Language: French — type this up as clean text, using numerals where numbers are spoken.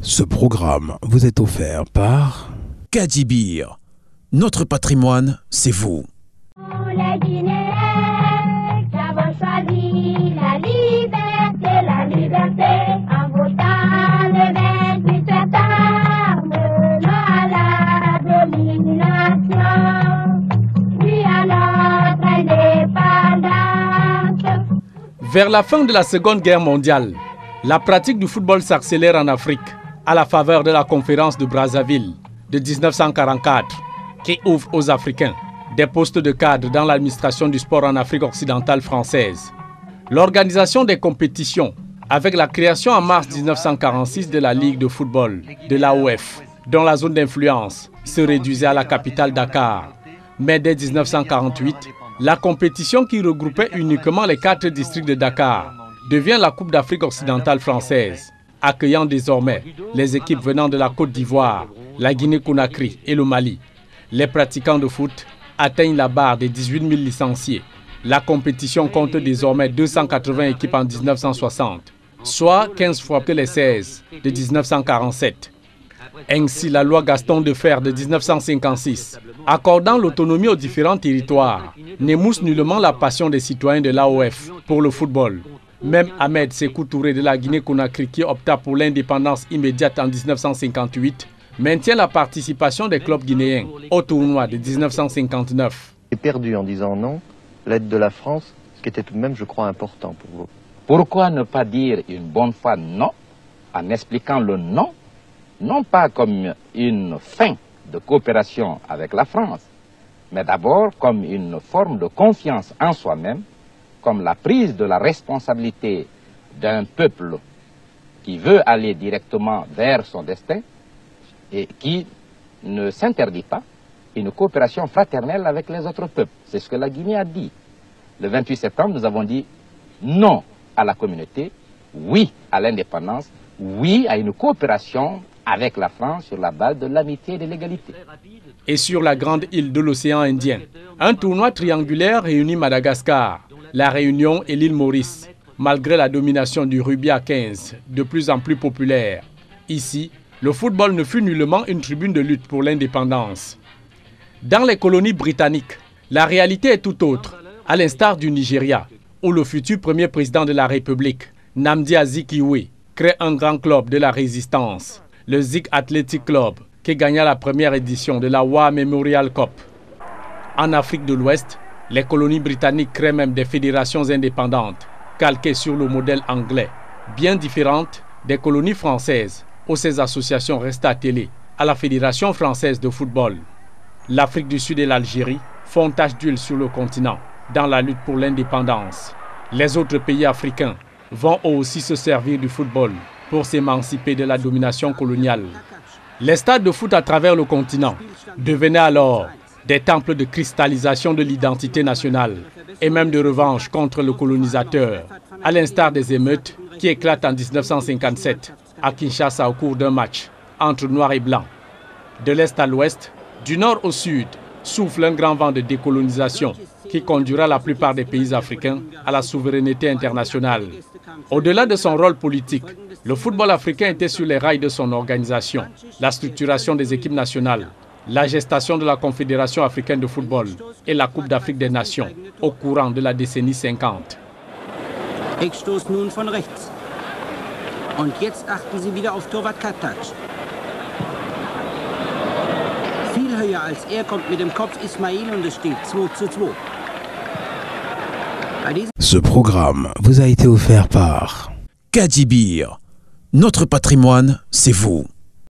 Ce programme vous est offert par Kadjibir. Notre patrimoine, c'est vous. Les Guinéens qui avons choisi la liberté en votant le 28 septembre, non à la domination, oui à notre indépendance. Vers la fin de la Seconde Guerre mondiale, la pratique du football s'accélère en Afrique à la faveur de la conférence de Brazzaville de 1944 qui ouvre aux Africains des postes de cadre dans l'administration du sport en Afrique occidentale française. L'organisation des compétitions avec la création en mars 1946 de la Ligue de football de l'AOF, dont la zone d'influence se réduisait à la capitale Dakar. Mais dès 1948, la compétition qui regroupait uniquement les 4 districts de Dakar devient la Coupe d'Afrique occidentale française, accueillant désormais les équipes venant de la Côte d'Ivoire, la Guinée-Conakry et le Mali. Les pratiquants de foot atteignent la barre des 18 000 licenciés. La compétition compte désormais 280 équipes en 1960, soit 15 fois que les 16 de 1947. Ainsi, la loi Gaston Defferre de 1956, accordant l'autonomie aux différents territoires, n'émousse nullement la passion des citoyens de l'AOF pour le football. Même Ahmed Sékou Touré de la Guinée-Conakry, qui opta pour l'indépendance immédiate en 1958, maintient la participation des clubs guinéens au tournoi de 1959. J'ai perdu en disant non l'aide de la France, ce qui était tout de même, je crois, important pour vous. Pourquoi ne pas dire une bonne fois non, en expliquant le non, non pas comme une fin de coopération avec la France, mais d'abord comme une forme de confiance en soi-même, comme la prise de la responsabilité d'un peuple qui veut aller directement vers son destin et qui ne s'interdit pas une coopération fraternelle avec les autres peuples. C'est ce que la Guinée a dit. Le 28 septembre, nous avons dit non à la communauté, oui à l'indépendance, oui à une coopération avec la France sur la base de l'amitié et de l'égalité. Et sur la grande île de l'océan Indien, un tournoi triangulaire réunit Madagascar, la Réunion et l'île Maurice, malgré la domination du rugby à 15, de plus en plus populaire. Ici, le football ne fut nullement une tribune de lutte pour l'indépendance. Dans les colonies britanniques, la réalité est tout autre, à l'instar du Nigeria, où le futur premier président de la République, Nnamdi Azikiwe, crée un grand club de la résistance, le Zik Athletic Club, qui gagna la première édition de la War Memorial Cup. En Afrique de l'Ouest, les colonies britanniques créent même des fédérations indépendantes, calquées sur le modèle anglais, bien différentes des colonies françaises, où ces associations restent attelées à la Fédération française de football. L'Afrique du Sud et l'Algérie font tache d'huile sur le continent dans la lutte pour l'indépendance. Les autres pays africains vont aussi se servir du football pour s'émanciper de la domination coloniale. Les stades de foot à travers le continent devenaient alors des temples de cristallisation de l'identité nationale et même de revanche contre le colonisateur, à l'instar des émeutes qui éclatent en 1957 à Kinshasa au cours d'un match entre noirs et blancs. De l'est à l'ouest, du nord au sud, souffle un grand vent de décolonisation qui conduira la plupart des pays africains à la souveraineté internationale. Au-delà de son rôle politique, le football africain était sur les rails de son organisation, la structuration des équipes nationales, la gestation de la Confédération africaine de football et la Coupe d'Afrique des Nations au courant de la décennie 50. Eckstoß nun von rechts. Und jetzt achten Sie wieder auf Torwart Kattac. Viel höher als er kommt mit dem Kopf Ismail und es steht 2:2. Ce programme vous a été offert par Kadjibir. Notre patrimoine, c'est vous.